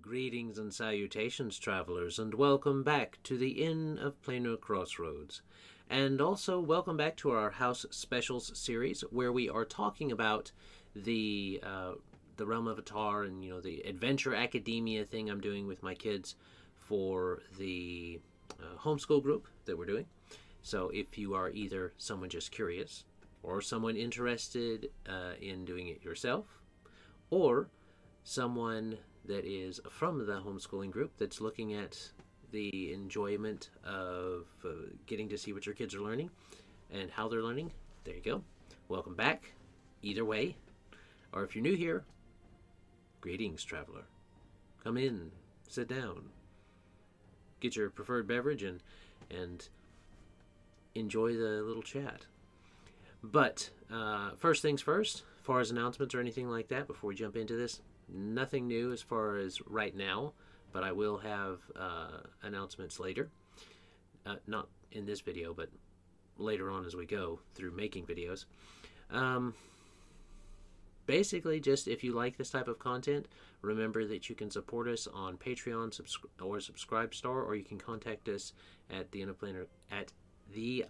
Greetings and salutations, travelers, and welcome back to the Inn of Planar Crossroads. And also welcome back to our House Specials series, where we are talking about the realm of Atar and the adventure academia thing I'm doing with my kids for the homeschool group that we're doing. So if you are either someone just curious, or someone interested in doing it yourself, or someone that is from the homeschooling group that's looking at the enjoyment of getting to see what your kids are learning and how they're learning, there you go. Welcome back, either way. Or if you're new here, greetings, traveler. Come in, sit down, get your preferred beverage, and enjoy the little chat. But first things first, as far as announcements or anything like that, before we jump into this, nothing new as far as right now, but I will have announcements later. Not in this video, but later on as we go through making videos. Basically, just if you like this type of content, remember that you can support us on Patreon or Subscribestar, or you can contact us at the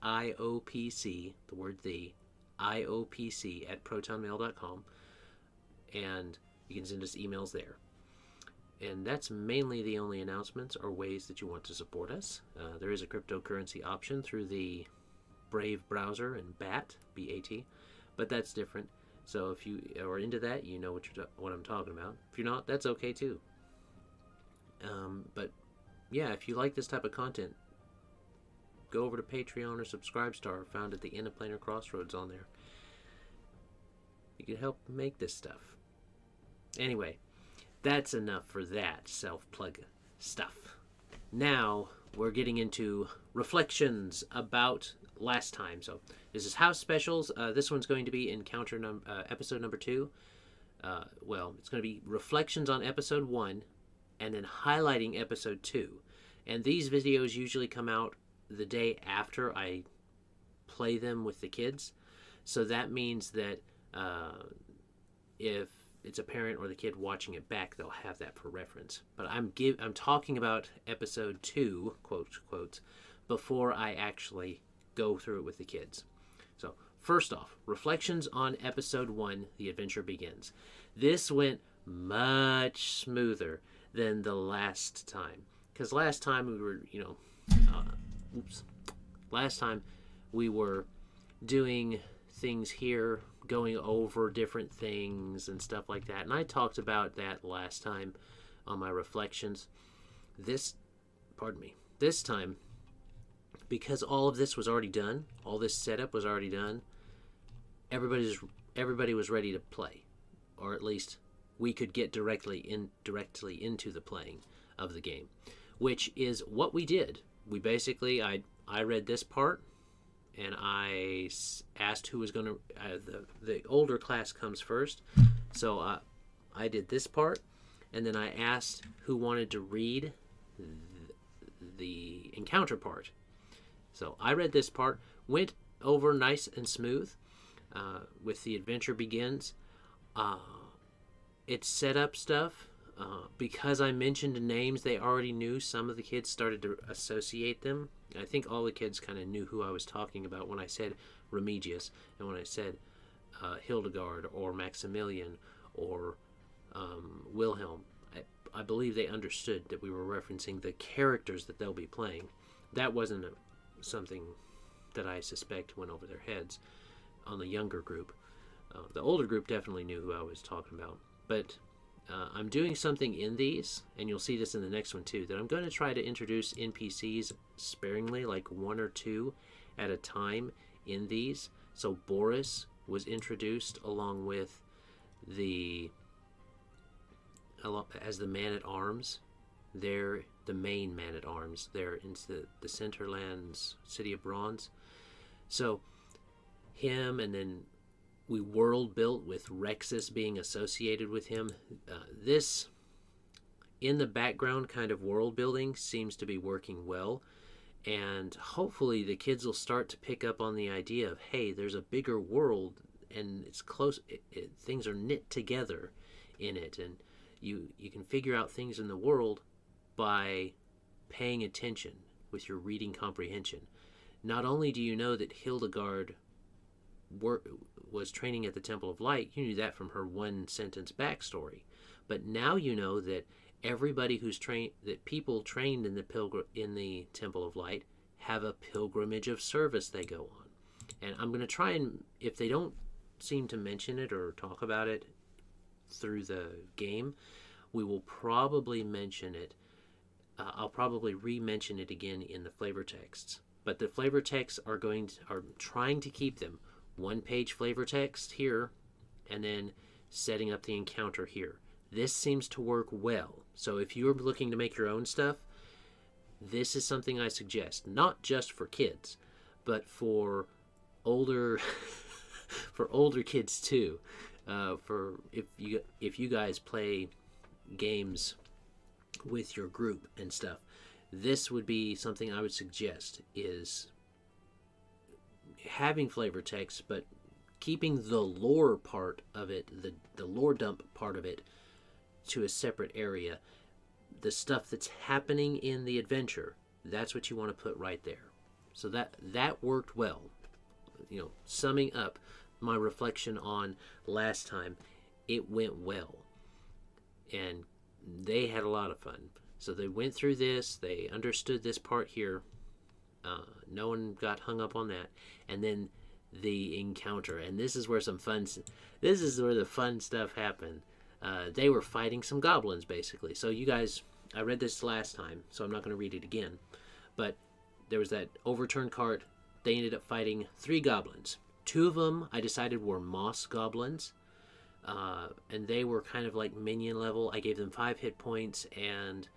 IoPC, the word the, IoPC at protonmail.com, and you can send us emails there. And that's mainly the only announcements or ways that you want to support us. There is a cryptocurrency option through the Brave browser and BAT, B-A-T, but that's different. So if you are into that, you know what I'm talking about. If you're not, that's okay too. But yeah, if you like this type of content, go over to Patreon or Subscribestar, found at the Inn of Planar Crossroads on there. You can help make this stuff. Anyway, that's enough for that self-plug stuff. Now we're getting into reflections about last time. So this is House Specials. This one's going to be episode number 2. Well, it's going to be reflections on episode 1 and then highlighting episode 2. And these videos usually come out the day after I play them with the kids. So that means that if it's a parent or the kid watching it back, they'll have that for reference. But I'm talking about episode 2, quotes, before I actually go through it with the kids. So first off, reflections on episode 1, The Adventure Begins. This went much smoother than the last time, because last time we were, last time we were doing things here, going over different things and stuff like that, and I talked about that last time on my reflections. This time, because all of this was already done, all this setup was already done, everybody was ready to play, or at least we could get directly into the playing of the game, which is what we did. We basically, I read this part, and I asked who was going to, the older class comes first, so I did this part, and then I asked who wanted to read the encounter part. So I read this part, went over nice and smooth with The Adventure Begins. It set up stuff. Because I mentioned names, they already knew. Some of the kids started to associate them. I think all the kids kind of knew who I was talking about when I said Remigius, and when I said Hildegard or Maximilian or Wilhelm. I believe they understood that we were referencing the characters that they'll be playing. That wasn't something that I suspect went over their heads on the younger group. The older group definitely knew who I was talking about. But I'm doing something in these, and you'll see this in the next one too, that I'm going to try to introduce NPCs sparingly, like 1 or 2 at a time in these. So Boris was introduced along with as the man-at-arms. They're the main man-at-arms. They're in the Centerlands City of Bronze. So him, and then we world built with Rexus being associated with him. This, in the background kind of world building, seems to be working well. And hopefully the kids will start to pick up on the idea of, hey, there's a bigger world and it's close. Things are knit together in it. And You can figure out things in the world by paying attention with your reading comprehension. Not only do you know that Hildegard was training at the Temple of Light, you knew that from her one sentence backstory, but now you know that everybody who's trained, that people trained in the Temple of Light have a pilgrimage of service they go on. And I'm going to try and, if they don't seem to mention it or talk about it through the game, we will probably mention it. I'll probably re-mention it again in the flavor texts. But the flavor texts are trying to keep them one-page flavor text here, and then setting up the encounter here. This seems to work well. So if you're looking to make your own stuff, this is something I suggest, not just for kids, but for older for older kids too. For if you guys play games with your group and stuff, this would be something I would suggest, is having flavor text, but keeping the lore part of it, the lore dump part of it, to a separate area. The stuff that's happening in the adventure, that's what you want to put right there. So that worked well. You know, summing up my reflection on last time, it went well. And they had a lot of fun. So they went through this, they understood this part here. No one got hung up on that. And then the encounter, and this is where the fun stuff happened. They were fighting some goblins, basically. So you guys, I read this last time, so I'm not going to read it again. But there was that overturned cart. They ended up fighting 3 goblins. 2 of them I decided were moss goblins. And they were kind of like minion level. I gave them 5 hit points, and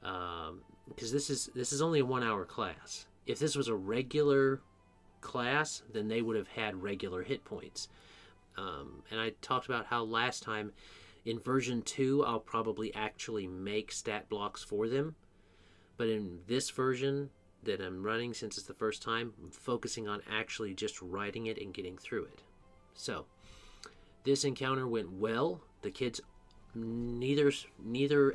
because this is only a 1-hour class. If this was a regular class, then they would have had regular hit points. And I talked about how last time in version 2 I'll probably actually make stat blocks for them, but in this version that I'm running, since it's the first time, I'm focusing on actually just writing it and getting through it. So this encounter went well. The kids, neither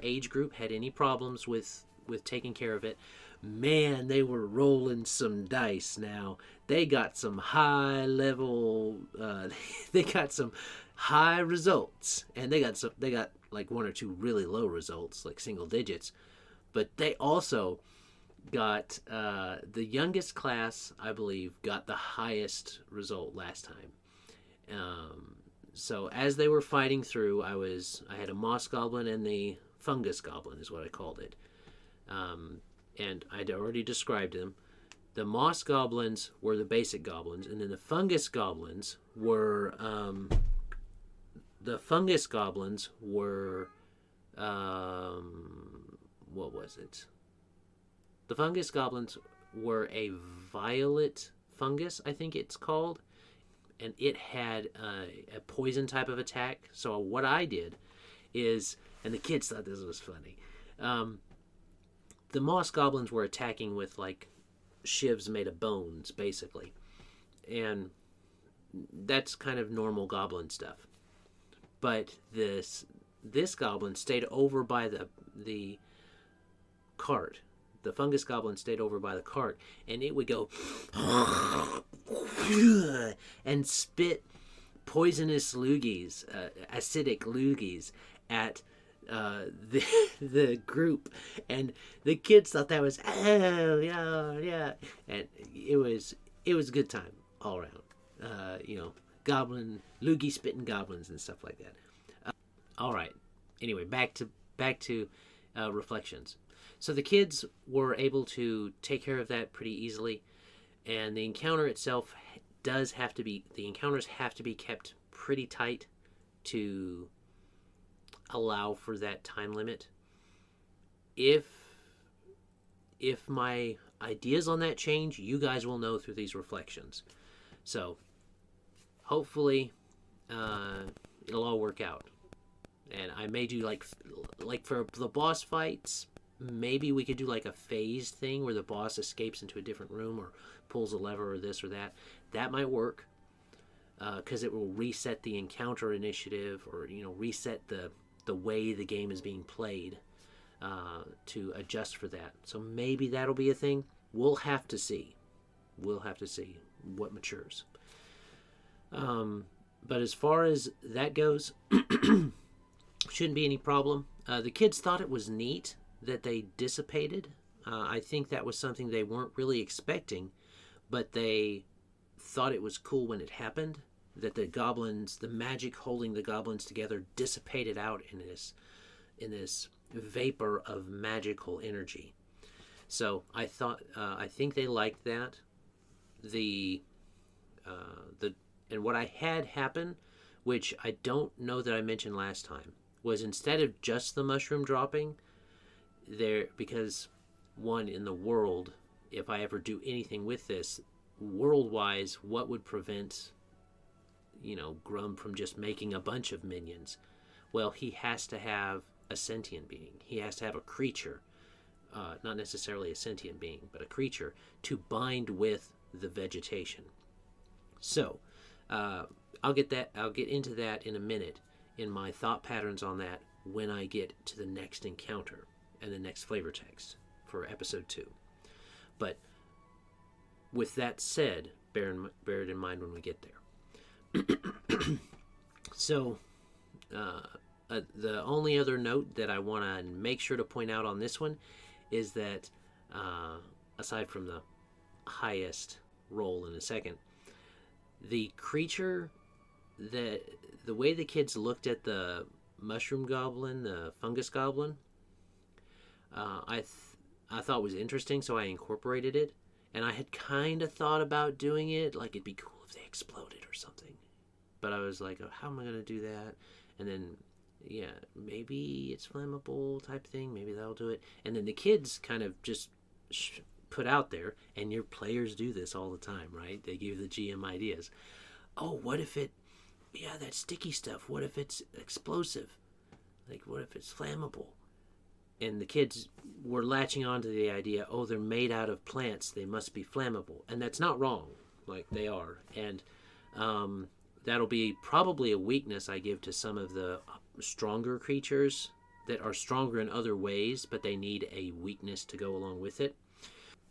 age group had any problems with taking care of it. Man, they were rolling some dice now. They got some high level, they got some high results, and they got like 1 or 2 really low results, like single digits. But they also got, the youngest class, I believe, got the highest result last time. So as they were fighting through, I had a moss goblin and the fungus goblin is what I called it. And I'd already described them. The moss goblins were the basic goblins, and then the fungus goblins were what was it? The fungus goblins were a violet fungus, I think it's called, and it had a poison type of attack. So what I did is, and the kids thought this was funny, the moss goblins were attacking with like shivs made of bones, basically, and that's kind of normal goblin stuff. But this goblin stayed over by the cart. The fungus goblin stayed over by the cart, and it would go and spit poisonous loogies, acidic loogies at the group, and the kids thought that was, oh yeah, and it was a good time all around. Goblin loogie spitting goblins and stuff like that. All right. Anyway, back to reflections. So the kids were able to take care of that pretty easily, and the encounter itself the encounters have to be kept pretty tight to allow for that time limit. If my ideas on that change, you guys will know through these reflections. So hopefully it'll all work out. And I may do like for the boss fights, maybe we could do like a phased thing where the boss escapes into a different room or pulls a lever or this or that. That might work, because it will reset the encounter initiative, or reset the the way the game is being played to adjust for that. So maybe that'll be a thing. We'll have to see. We'll have to see what matures. But as far as that goes, shouldn't be any problem. The kids thought it was neat that they dissipated. I think that was something they weren't really expecting, but they thought it was cool when it happened, that the goblins, the magic holding the goblins together, dissipated out in this vapor of magical energy. So I think they liked that. And what I had happen, which I don't know that I mentioned last time, was instead of just the mushroom dropping, because one, in the world, if I ever do anything with this, world-wise, what would prevent, Grum from just making a bunch of minions? Well, he has to have a sentient being. He has to have a creature, not necessarily a sentient being, but a creature, to bind with the vegetation. So, I'll get into that in a minute in my thought patterns on that when I get to the next encounter and the next flavor text for episode 2. But with that said, bear it in mind when we get there. So, the only other note that I want to make sure to point out on this one is that, aside from the highest roll in a second, the creature, the way the kids looked at the mushroom goblin, the fungus goblin, I thought was interesting, so I incorporated it. And I had kind of thought about doing it, like it'd be cool if they exploded or something. But I was like, oh, how am I going to do that? And then, yeah, maybe it's flammable type thing. Maybe that'll do it. And then the kids kind of just put out there, and your players do this all the time, right? They give the GM ideas. Oh, what if that sticky stuff, what if it's explosive? Like, what if it's flammable? And the kids were latching on to the idea, oh, they're made out of plants, they must be flammable. And that's not wrong, like they are. And that'll be probably a weakness I give to some of the stronger creatures that are stronger in other ways, but they need a weakness to go along with it.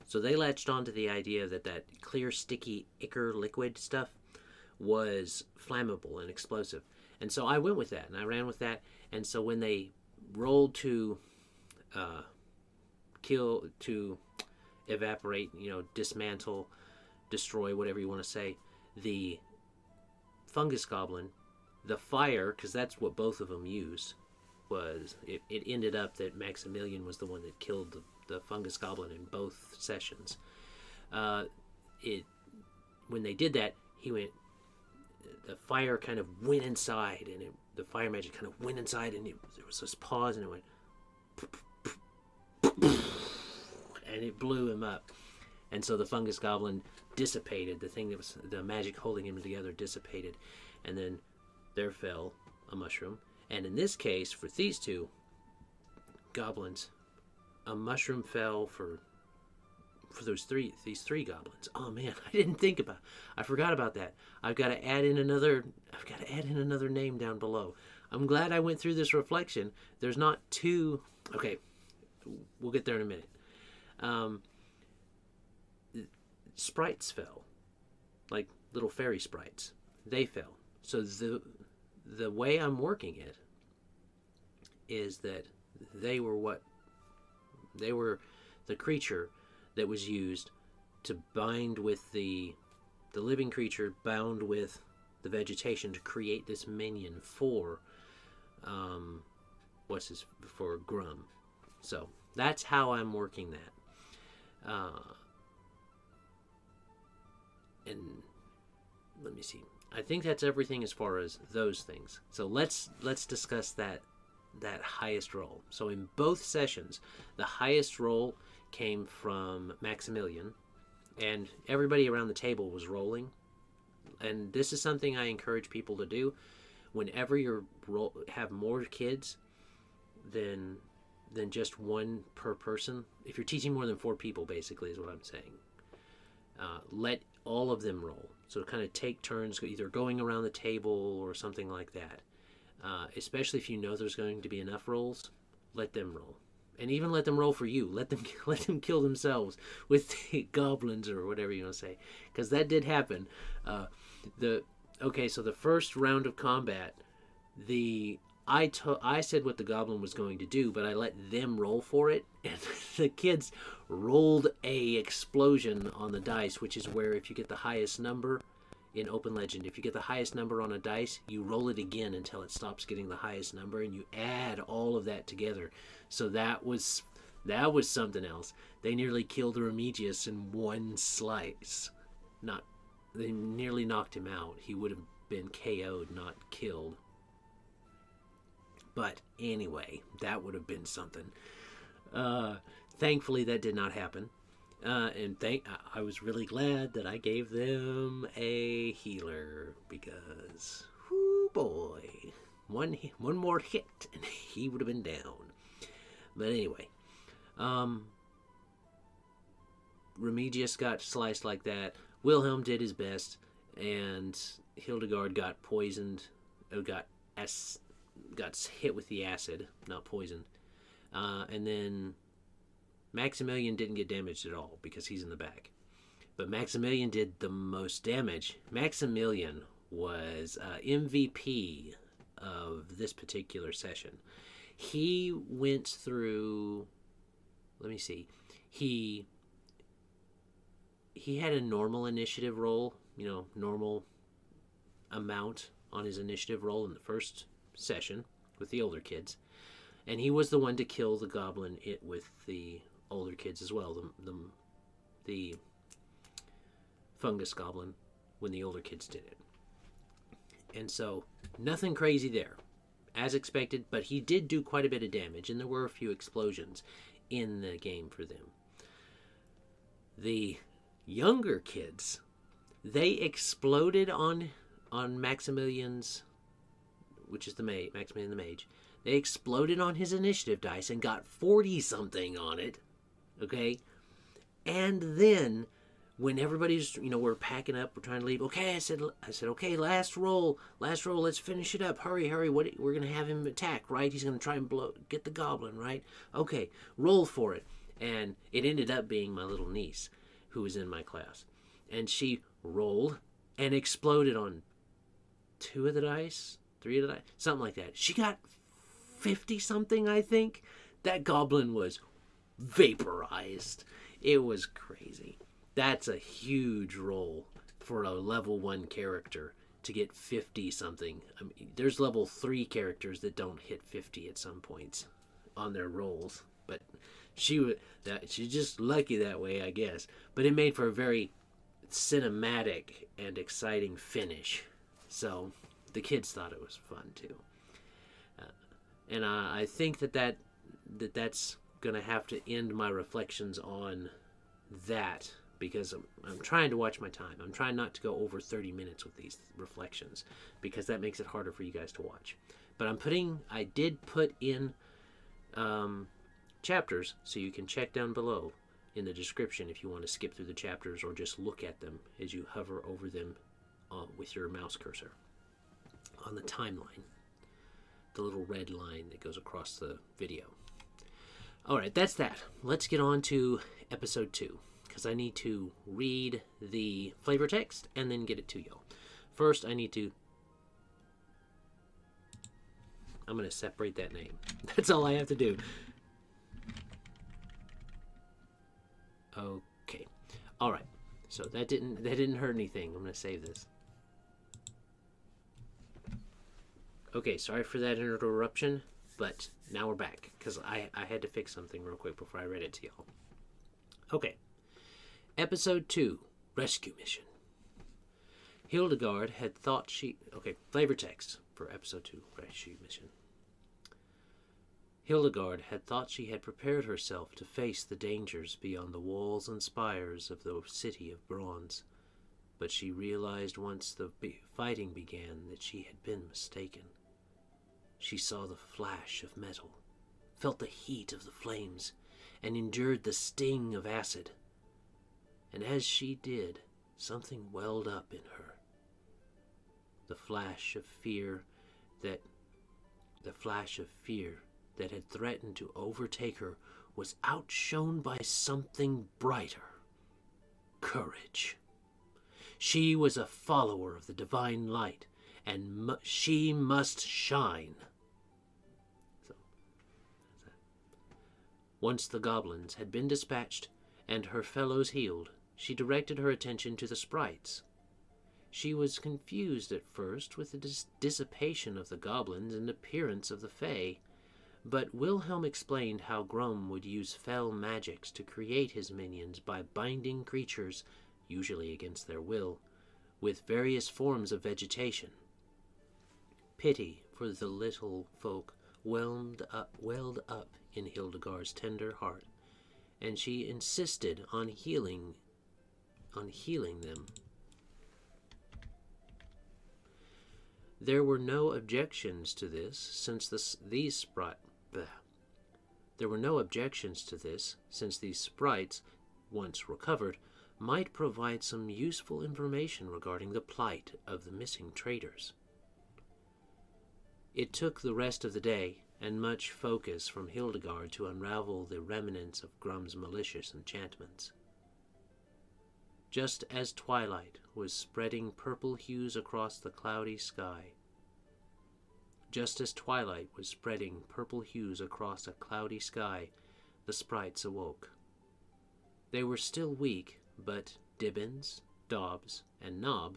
So they latched on to the idea that clear, sticky, ichor liquid stuff was flammable and explosive. And so I went with that, and I ran with that. And so when they rolled to kill, to evaporate, dismantle, destroy, whatever you want to say, the fungus goblin, the fire, because that's what both of them used, was it ended up that Maximilian was the one that killed the fungus goblin in both sessions. When they did that, the fire kind of went inside, and the fire magic kind of went inside, and there was this pause, and it went and it blew him up. And so the fungus goblin dissipated. The thing that was the magic holding him together dissipated, and then there fell a mushroom. And in this case, for these two goblins, a mushroom fell for these three goblins. Oh man, I forgot about that. I've got to add in another name down below. I'm glad I went through this reflection. There's not two. Okay, we'll get there in a minute. Sprites fell, like little fairy sprites. They fell. So the way I'm working it is that they were the creature that was used to bind with the living creature, bound with the vegetation, to create this minion for for Grum. So that's how I'm working that. And let me see. I think that's everything as far as those things. So let's discuss that highest roll. So in both sessions, the highest roll came from Maximilian, and everybody around the table was rolling. And this is something I encourage people to do. Whenever you have more kids than just one per person, if you're teaching more than 4 people, basically is what I'm saying, let all of them roll. So kind of take turns, either going around the table or something like that. especially if you know there's going to be enough rolls. Let them roll, and even let them roll for you. Let them kill themselves with the goblins or whatever you want to say, because that did happen. So the first round of combat, I said what the goblin was going to do, but I let them roll for it, and the kids rolled a explosion on the dice, which is where if you get the highest number in Open Legend, if you get the highest number on a dice, you roll it again until it stops getting the highest number, and you add all of that together. So that was something else. They nearly killed Remigius in one slice. They nearly knocked him out. He would have been KO'd, not killed. But anyway, that would have been something. Thankfully, that did not happen. I was really glad that I gave them a healer, because, whoo boy, one more hit and he would have been down. But anyway, Remigius got sliced like that. Wilhelm did his best, and Hildegard got poisoned. Got hit with the acid, not poisoned. And then Maximilian didn't get damaged at all because he's in the back. But Maximilian did the most damage. Maximilian was MVP of this particular session. He went through, let me see, he had a normal initiative roll, normal amount on his initiative roll in the first session with the older kids. And he was the one to kill the goblin with the older kids as well, the fungus goblin, when the older kids did it. And so nothing crazy there, as expected, but he did do quite a bit of damage, and there were a few explosions in the game for them. The younger kids, they exploded on Maximilian's, which is Maximilian the Mage. They exploded on his initiative dice and got 40-something on it. Okay? And then, when everybody's, we're packing up, we're trying to leave. Okay, I said, okay, last roll, let's finish it up. Hurry, we're going to have him attack, right? He's going to try and get the goblin, right? Okay, roll for it. And it ended up being my little niece, who was in my class. And she rolled and exploded on 2 of the dice, 3 of the dice, something like that. She got 50-something, I think. That goblin was vaporized. It was crazy. That's a huge roll for a level 1 character to get 50-something. I mean, there's level 3 characters that don't hit 50 at some points on their rolls. But she's just lucky that way, I guess. But it made for a very cinematic and exciting finish. So the kids thought it was fun too. And I think that's going to have to end my reflections on that, because I'm trying to watch my time. I'm trying not to go over 30 minutes with these reflections, because that makes it harder for you guys to watch. But I did put in chapters, so you can check down below in the description if you want to skip through the chapters or just look at them as you hover over them with your mouse cursor on the timeline, the little red line that goes across the video. Alright, that's that. Let's get on to episode 2, because I need to read the flavor text and then get it to you. First, I'm going to separate that name. That's all I have to do. Okay. Alright. So that didn't hurt anything. I'm going to save this. Okay, sorry for that interruption, but now we're back, because I had to fix something real quick before I read it to y'all. Okay. Episode 2, Rescue Mission. Hildegard had thought she... Okay, flavor text for Episode 2, Rescue Mission. Hildegard had thought she had prepared herself to face the dangers beyond the walls and spires of the city of bronze, but she realized once the fighting began that she had been mistaken. She saw the flash of metal, felt the heat of the flames, and endured the sting of acid. And as she did, something welled up in her. The flash of fear that The flash of fear that had threatened to overtake her was outshone by something brighter. Courage. She was a follower of the divine light, and she must shine. So, that's that. Once the goblins had been dispatched and her fellows healed, she directed her attention to the sprites. She was confused at first with the dissipation of the goblins and appearance of the fae, but Wilhelm explained how Grum would use fell magics to create his minions by binding creatures, usually against their will, with various forms of vegetation. Pity for the little folk welled up in Hildegard's tender heart, and she insisted on healing them. There were no objections to this since these sprites, once recovered, might provide some useful information regarding the plight of the missing traders. It took the rest of the day and much focus from Hildegard to unravel the remnants of Grum's malicious enchantments. Just as twilight was spreading purple hues across the cloudy sky, the sprites awoke. They were still weak, but Dibbins, Dobbs, and Nob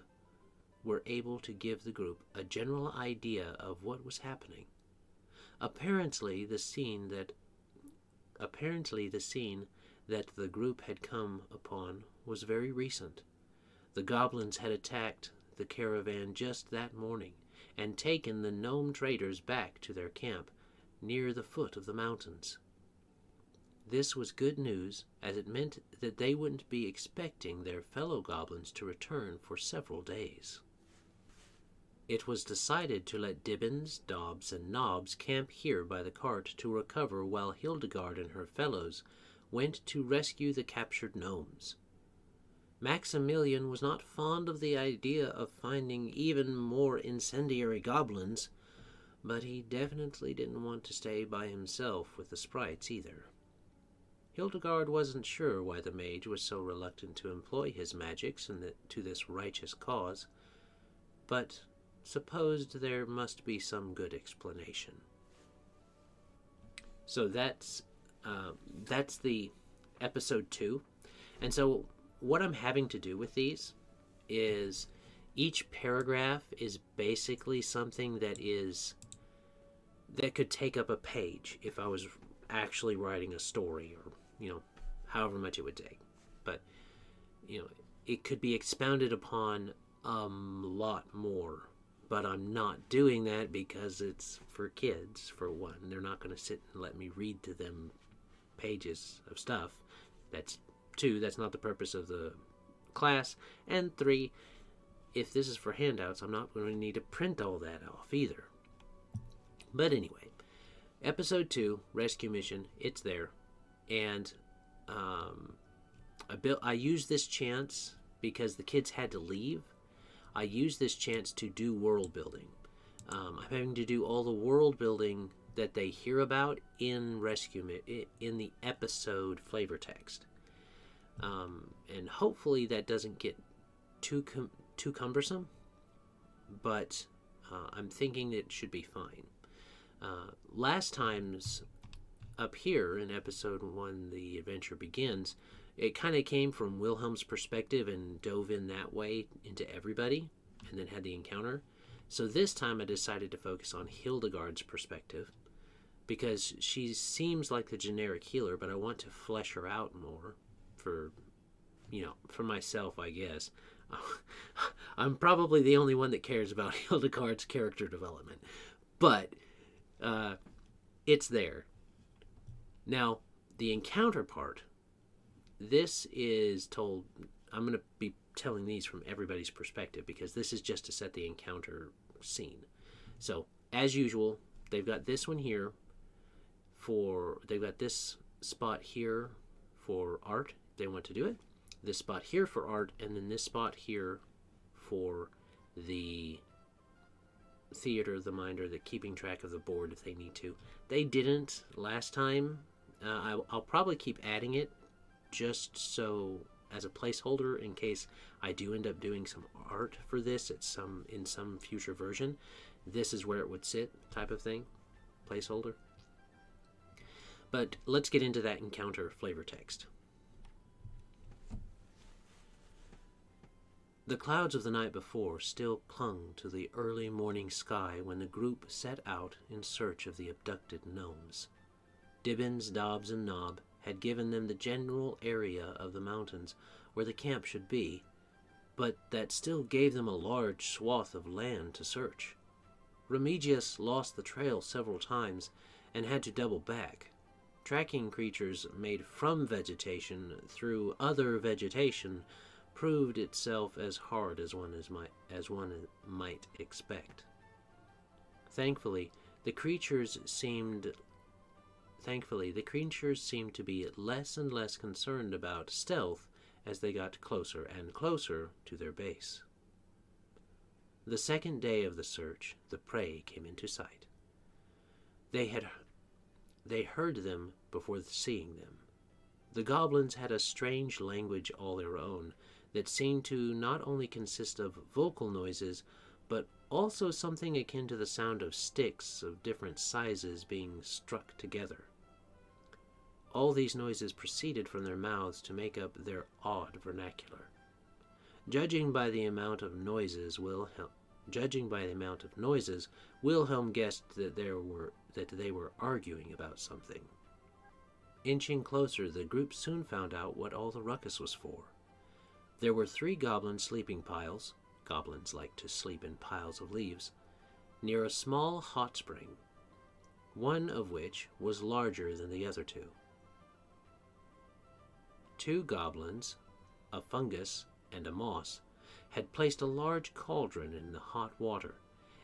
were able to give the group a general idea of what was happening. Apparently the scene that the group had come upon was very recent. The goblins had attacked the caravan just that morning and taken the gnome traders back to their camp near the foot of the mountains. This was good news, as it meant that they wouldn't be expecting their fellow goblins to return for several days. It was decided to let Dibbins, Dobbs, and Nobbs camp here by the cart to recover while Hildegard and her fellows went to rescue the captured gnomes. Maximilian was not fond of the idea of finding even more incendiary goblins, but he definitely didn't want to stay by himself with the sprites either. Hildegard wasn't sure why the mage was so reluctant to employ his magics to this righteous cause, but supposed there must be some good explanation. So that's the episode 2. And so what I'm having to do with these is each paragraph is basically something that could take up a page if I was actually writing a story, or however much it would take. But it could be expounded upon a lot more. But I'm not doing that because it's for kids, for one. They're not going to sit and let me read to them pages of stuff. That's 2, that's not the purpose of the class. And 3, if this is for handouts, I'm not going to need to print all that off either. But anyway, episode 2, Rescue Mission, it's there. And I used this chance because the kids had to leave. I used this chance to do world building. I'm having to do all the world building that they hear about in the episode flavor text, and hopefully that doesn't get too cumbersome. But I'm thinking it should be fine. Last time's up here in episode 1, The Adventure Begins, it kind of came from Wilhelm's perspective and dove in that way into everybody and then had the encounter. So this time I decided to focus on Hildegard's perspective because she seems like the generic healer, but I want to flesh her out more for myself, I guess. I'm probably the only one that cares about Hildegard's character development, but it's there. Now, the encounter part, this is told, I'm going to be telling these from everybody's perspective because this is just to set the encounter scene. So, as usual, they've got this one here they've got this spot here for art, if they want to do it, this spot here for art, and then this spot here for the theater of the mind, or the keeping track of the board if they need to. They didn't last time. I'll probably keep adding it just so as a placeholder in case I do end up doing some art for this in some future version. This is where it would sit, type of thing, placeholder. But let's get into that encounter flavor text. The clouds of the night before still clung to the early morning sky when the group set out in search of the abducted gnomes. Dibbins, Dobbs, and Nob had given them the general area of the mountains where the camp should be, but that still gave them a large swath of land to search. Remigius lost the trail several times and had to double back. Tracking creatures made from vegetation through other vegetation proved itself as hard as one might expect. Thankfully, the creatures seemed to be less and less concerned about stealth as they got closer and closer to their base. The second day of the search, the prey came into sight. They heard them before seeing them. The goblins had a strange language all their own that seemed to not only consist of vocal noises, but also something akin to the sound of sticks of different sizes being struck together. All these noises proceeded from their mouths to make up their odd vernacular. Judging by the amount of noises, Wilhelm guessed that they were arguing about something. Inching closer, the group soon found out what all the ruckus was for. There were 3 goblin sleeping piles — goblins like to sleep in piles of leaves — near a small hot spring, one of which was larger than the other 2. 2 goblins, a fungus and a moss, had placed a large cauldron in the hot water,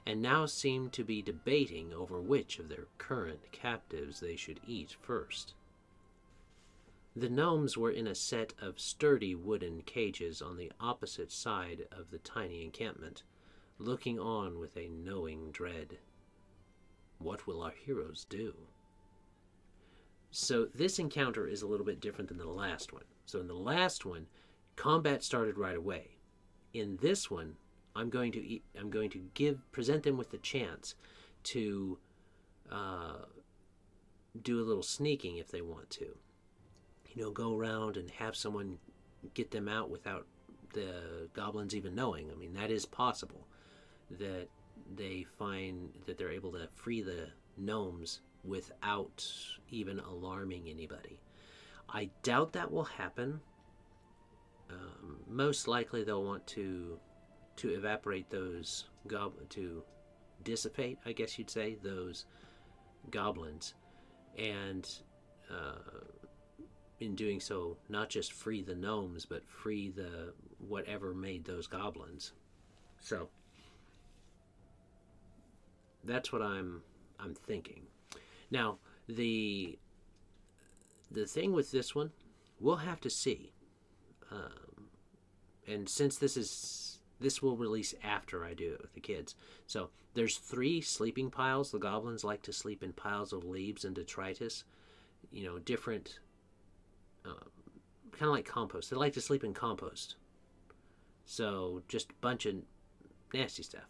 and now seemed to be debating over which of their current captives they should eat first. The gnomes were in a set of sturdy wooden cages on the opposite side of the tiny encampment, looking on with a knowing dread. What will our heroes do? So this encounter is a little bit different than the last one. So in the last one, combat started right away. In this one, I'm going to present them with the chance to do a little sneaking if they want to. Go around and have someone get them out without the goblins even knowing. I mean, that is possible, that they find that they're able to free the gnomes without even alarming anybody. I doubt that will happen. Most likely they'll want to evaporate those to dissipate, I guess you'd say, those goblins, and in doing so, not just free the gnomes, but free the whatever made those goblins. So that's what I'm thinking. Now, the thing with this one, we'll have to see. And since this will release after I do it with the kids. So there's 3 sleeping piles. The goblins like to sleep in piles of leaves and detritus. Different, kind of like compost. They like to sleep in compost. So just a bunch of nasty stuff.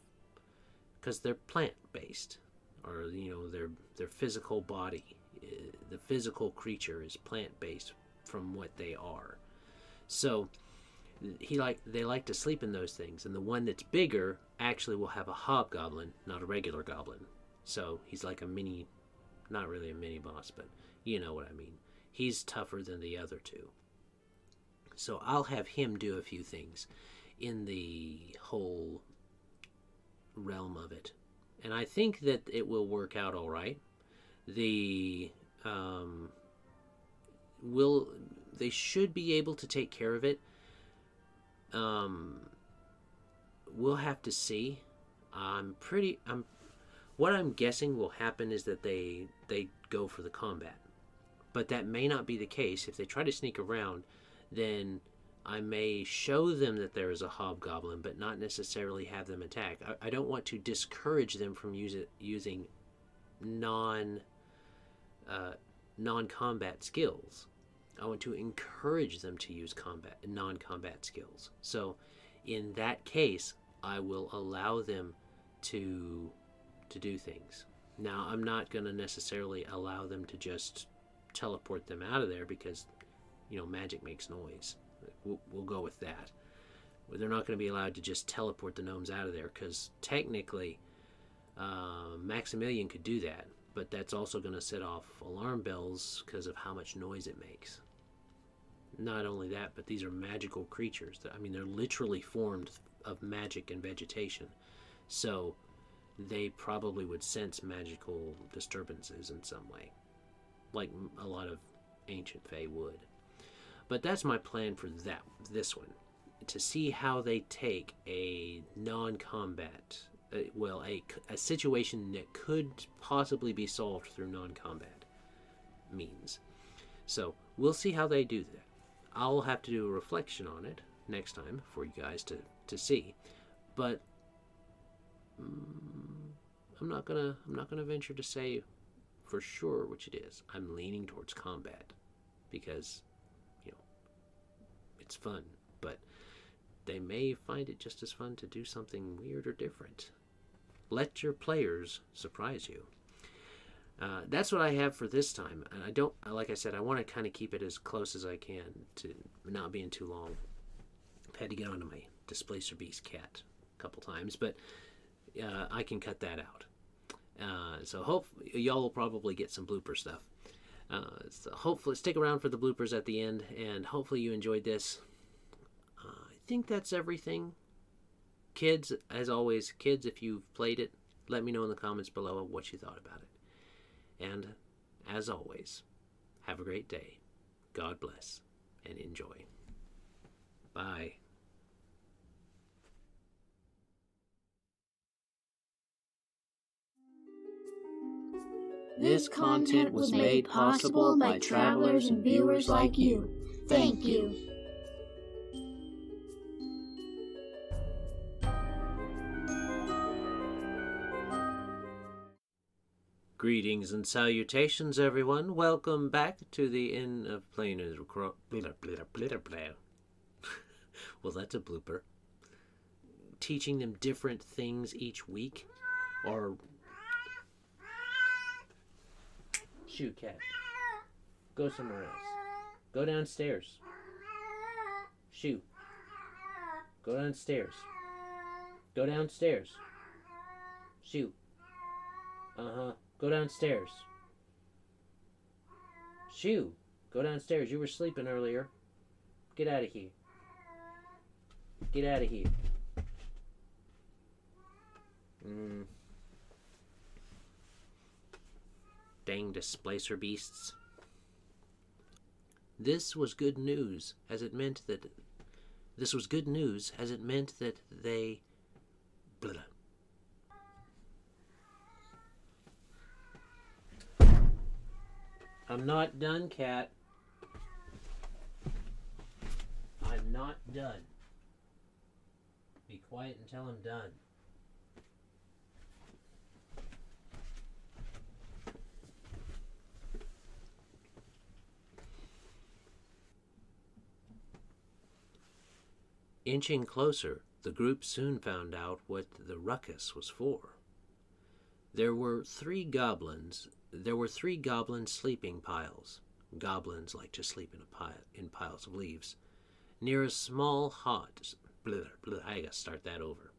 Because they're plant-based. Or, their physical body, the physical creature is plant-based from what they are. So they like to sleep in those things, and the one that's bigger actually will have a hobgoblin, not a regular goblin. So he's like a mini, not really a mini boss, but you know what I mean. He's tougher than the other 2. So I'll have him do a few things in the whole realm of it. And I think that it will work out all right. They should be able to take care of it. We'll have to see. What I'm guessing will happen is that they go for the combat. But that may not be the case. If they try to sneak around, then I may show them that there is a hobgoblin, but not necessarily have them attack. I don't want to discourage them from using non-combat skills. I want to encourage them to use non-combat skills. So in that case, I will allow them to do things. Now, I'm not going to necessarily allow them to just teleport them out of there because, magic makes noise. We'll go with that. They're not going to be allowed to just teleport the gnomes out of there because technically Maximilian could do that, but that's also going to set off alarm bells because of how much noise it makes. Not only that, but these are magical creatures. They're literally formed of magic and vegetation. So they probably would sense magical disturbances in some way, like a lot of ancient fae would. But that's my plan for this one, to see how they take a non-combat, a situation that could possibly be solved through non-combat means. So we'll see how they do that. I'll have to do a reflection on it next time for you guys to see, but I'm not gonna venture to say for sure which it is. I'm leaning towards combat because it's fun, but they may find it just as fun to do something weird or different. Let your players surprise you. That's what I have for this time. And like I said, I want to kind of keep it as close as I can to not being too long. I've had to get onto my Displacer Beast cat a couple times, but I can cut that out. So hopefully y'all will probably get some blooper stuff. So hopefully stick around for the bloopers at the end, and hopefully you enjoyed this. I think that's everything. Kids, as always, if you've played it, let me know in the comments below what you thought about it. And as always, have a great day. God bless and enjoy. Bye. This content was made possible by travelers and viewers like you. Thank you. Greetings and salutations, everyone. Welcome back to the Inn of Planar. Well, that's a blooper. Teaching them different things each week, or shoo, cat. Go somewhere else. Go downstairs. Shoo. Go downstairs. Go downstairs. Shoo. Uh-huh. Go downstairs. Shoo. Go downstairs. You were sleeping earlier. Get out of here. Get out of here. Dang Displacer Beasts. This was good news, as it meant that they blah. I'm not done, cat. I'm not done. Be quiet until I'm done. Inching closer, the group soon found out what the ruckus was for. There were three goblin sleeping piles. Goblins like to sleep in piles of leaves. Near a small hut. I gotta start that over.